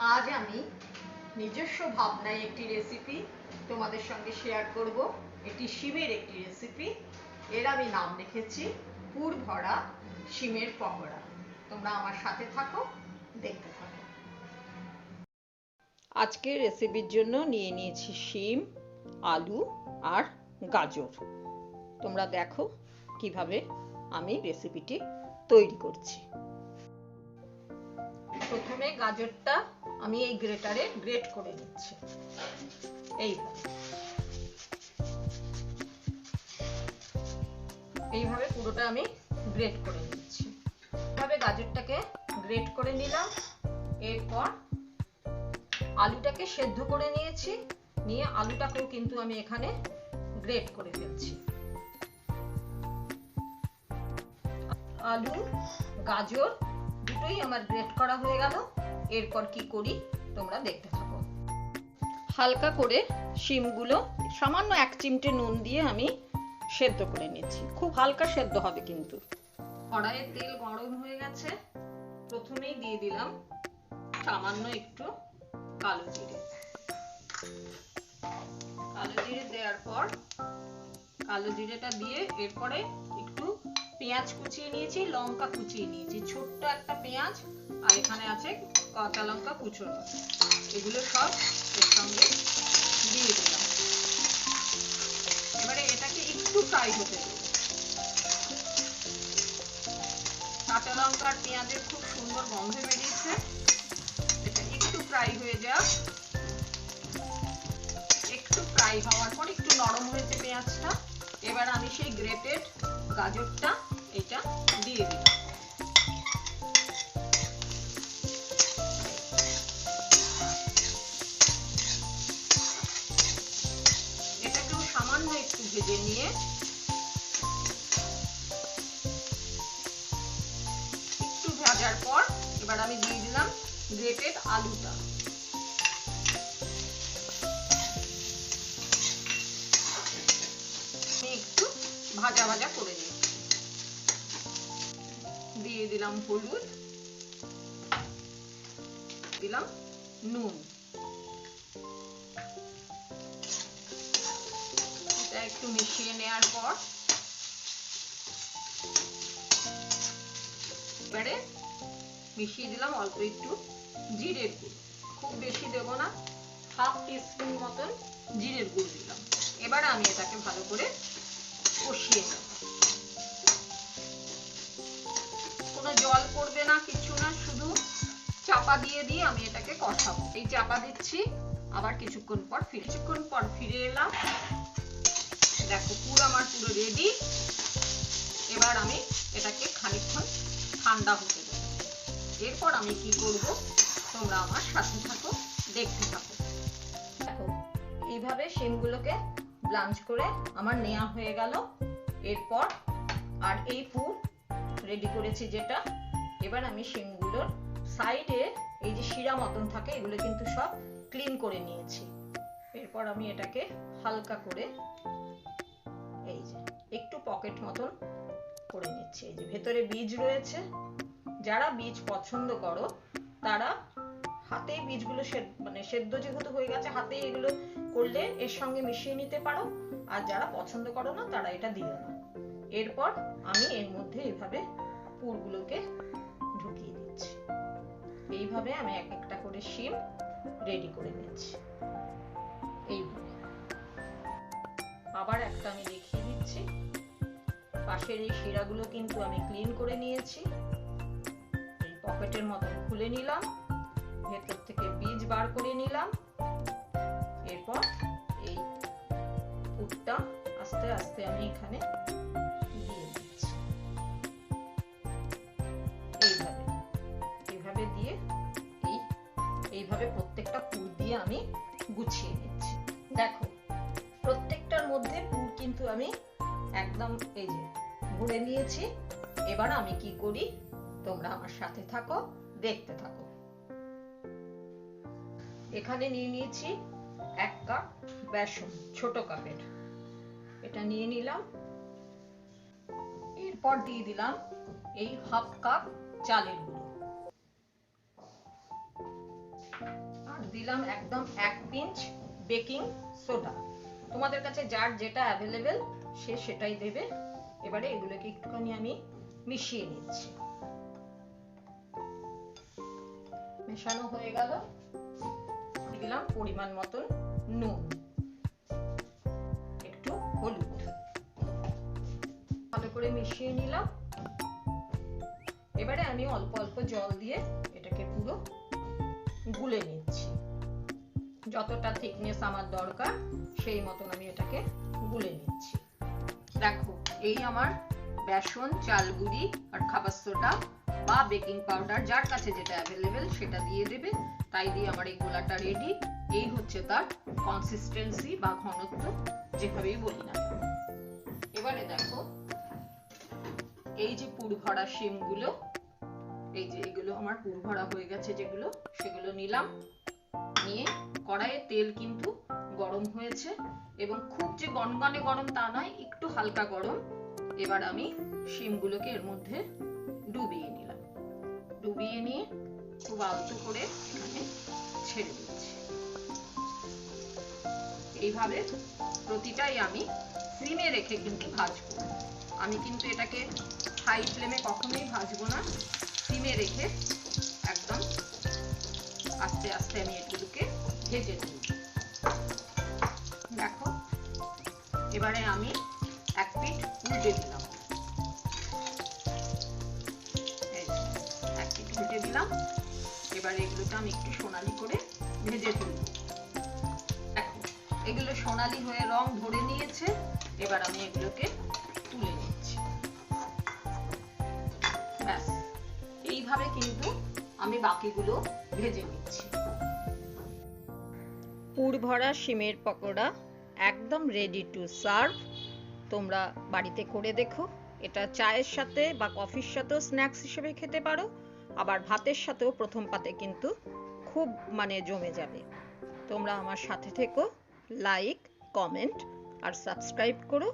আজ আমি নিজস্ব ভাবনায় একটি রেসিপি তোমাদের সঙ্গে শেয়ার করব। এটি শিমের একটি রেসিপি। এর আমি নাম রেখেছি পুর ভরা শিমের পকোড়া। তোমরা আমার সাথে থাকো, দেখতে থাকো। আজকের রেসিপির জন্য নিয়ে নিয়েছি শিম, আলু আর গাজর। তোমরা দেখো কিভাবে আমি রেসিপিটি তৈরি করছি। প্রথমে গাজরটা আমি এই গ্রেটারে গ্রেট করে নিচ্ছি। এইভাবে পুরোটা আমি গ্রেট করে নিচ্ছি। এইভাবে গাজরটাকে গ্রেট করে নিলাম। এরপর আলুটাকে সেদ্ধ করে নিয়েছি, নিয়ে আলুটাকেও কিন্তু আমি এখানে গ্রেট করে ফেলছি। আলু গাজর দুটোই আমার গ্রেট করা হয়ে গেল। এরপর কি করি তোমরা দেখতে থাকো। হালকা করে শিমগুলো সামান্য 1 চিমটে নুন দিয়ে আমি সেদ্ধ করে নিচ্ছি। খুব হালকা সেদ্ধ হবে কিন্তু। কড়াইয়ে তেল গরম হয়ে গেছে। প্রথমেই দিয়ে দিলাম সামান্য একটু কালো জিরে। কালো জিরে দেওয়ার পর কালো জিরেটা দিয়ে এরপরে একটু পেঁয়াজ কুচিয়ে নিয়েছি, লঙ্কা কুচিয়ে নিয়েছি, ছোট্ট একটা পেঁয়াজ, আর এখানে আছে কাঁচা লঙ্কা কুচোনো। এগুলো সব এর সঙ্গে দিয়ে দিলাম। এবারে এটাকে একটু ফ্রাই হতে দেব। কাঁচা লঙ্কা আর পেঁয়াজের খুব সুন্দর গন্ধ বেরিয়েছে। এটা একটু ফ্রাই হয়ে যাক। একটু ফ্রাই হওয়ার পর একটু নরম হয়েছে পেঁয়াজটা। এবার আমি সেই গ্রেটেড গাজরটা এটা দিয়ে দিলাম। এটাকেও সামান্য একটু ভেজে নিয়ে একটু ভাজার পর এবার আমি দিয়ে দিলাম গ্রেটেড আলুটা। একটু ভাজা ভাজা করে নিচ্ছি। দিয়ে দিলাম হলুদ, দিলাম নুন। এটা একটু মিশিয়ে নেওয়ার পর এবারে মিশিয়ে দিলাম অল্প একটু জিরের গুঁড়ো। খুব বেশি দেব না, 1/2 টিস্পুন মতন জিরের গুঁড়ো দিলাম। এবার আমি এটাকে ভালো করে কষিয়ে নেব। কোনো জল পড়বে না, কিছু না, শুধু চাপা দিয়ে দিয়ে আমি এটাকে কষাবো। এই চাপা দিচ্ছি, আবার কিছুক্ষণ পর ফিরে এলাম। দেখো পুর আমার পুরো রেডি। এবার আমি এটাকে খানিকক্ষণ ঠান্ডা হতে দেব। এরপর আমি কি করব তোমরা আমার সাথে থাকো, দেখতে থাকো। দেখো এইভাবে শিমগুলোকে ব্লাঞ্চ করে আমার নেওয়া হয়ে গেল। এরপর আর এই পুর রেডি করেছি যেটা, এবার আমি শিমগুলোর সাইডে এই যে শিরা মতন থাকে এগুলো কিন্তু সব ক্লিন করে নিয়েছি। এরপর আমি এটাকে হালকা করে এই যে একটু পকেট মতন করে নিচ্ছি। এই যে ভেতরে বীজ রয়েছে, যারা বীজ পছন্দ করো তারা হাতেই বীজগুলো সেদ্ধ যেহেতু হয়ে গেছে হাতে এগুলো করলে এর সঙ্গে মিশিয়ে নিতে পারো। আর যারা পছন্দ করো না তারা এটা দিও না। এরপর আমি এর মধ্যে এইভাবে পুরগুলোকে ঢুকিয়ে দিচ্ছি। এইভাবে আমি এক একটা করে শিম রেডি করে নিচ্ছি। এইভাবে আবার একটা আমি দেখিয়ে দিচ্ছি। পাশের এই শিরাগুলো কিন্তু আমি ক্লিন করে নিয়েছি। এই পকেটের মতন খুলে নিলাম, ভেতর থেকে বীজ বার করে নিলাম। এরপর এই পুরটা আস্তে আস্তে আমি এখানে দিয়ে দিচ্ছি। এইভাবে দিয়ে এইভাবে প্রত্যেকটা পুর দিয়ে আমি গুছিয়ে নিচ্ছি। দেখো প্রত্যেকটার মধ্যে পুর কিন্তু আমি একদম এই যে ভরে নিয়েছি। এবার আমি কি করি তোমরা আমার সাথে থাকো, দেখতে থাকো। এখানে নিয়ে নিয়েছি 1 কাপ বেসন, ছোট কাপের। এটা নিয়ে নিলাম। এরপর দিয়ে দিলাম এই 1/2 কাপ চালের গুঁড়ো। দিলাম একদম 1 পিঞ্চ বেকিং সোডা। তোমাদের কাছে যার যেটা অ্যাভেলেবেল সে সেটাই দেবে। এবারে এগুলোকে একটুখানি আমি মিশিয়ে নিচ্ছি। মেশানো হয়ে গেল, দিলাম পরিমাণ মতন নুন, একটু হলুদ, ভালো করে মিশিয়ে নিলাম। এবারে আমি অল্প অল্প জল দিয়ে এটাকে পুরো গুলে নিচ্ছি। যতটা থিকনেস আমার দরকার সেই মতন আমি এটাকে গুলে নিচ্ছি। দেখো, এই আমার বেসন, চাল গুঁড়ি আর খাবার সোডা বা বেকিং পাউডার যার কাছে যেটা অ্যাভেলেবেল সেটা দিয়ে দেবে। তাই দিয়ে আমার এই গোলাটা রেডি। এই হচ্ছে তার কনসিস্টেন্সি বা ঘনত্ব, যেভাবেই বলি না। এবারে দেখো, এই যে পুর ভরা শিমগুলো, এই যে এগুলো আমার পুর ভরা হয়ে গেছে যেগুলো, সেগুলো নিলাম। নিয়ে কড়াইয়ে তেল কিন্তু গরম হয়েছে এবং খুব যে গনগনে গরম তা নয়, একটু হালকা গরম। এবার আমি শিমগুলোকে এর মধ্যে ডুবিয়ে নিলাম। ডুবিয়ে নিয়ে খুব আলতো করে এখানে ছেড়ে দিচ্ছি। এইভাবে প্রতিটাই আমি সিমে রেখে কিন্তু ভাজবো। আমি কিন্তু এটাকে হাই ফ্লেমে কখনোই ভাজবো না, সিমে রেখে একদম আস্তে আস্তে আমি এগুলোকে ভেজে নেব। দেখো, এবারে আমি এক পিঠ উল্টে দিলাম। এক পিঠ উল্টে দিলাম। এবারে এগুলোকে আমি একটু সোনালি করে ভেজে তুলব। দেখো, এগুলো সোনালি হয়ে রং ধরে নিয়েছে। এবার আমি এগুলোকে তুলে নিচ্ছি। ব্যাস, এইভাবে কিন্তু আমি বাকিগুলো ভেজে নিচ্ছি। পুর ভরা শিমের পকোড়া একদম রেডি টু সার্ভ। তোমরা বাড়িতে করে দেখো। এটা চায়ের সাথে বা কফির সাথেও স্ন্যাক্স হিসেবে খেতে পারো, আবার ভাতের সাথেও প্রথম পাতে কিন্তু খুব জমে যাবে। তোমরা আমার সাথে থেকো, লাইক, কমেন্ট আর সাবস্ক্রাইব করো।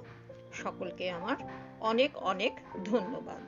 সকলকে আমার অনেক অনেক ধন্যবাদ।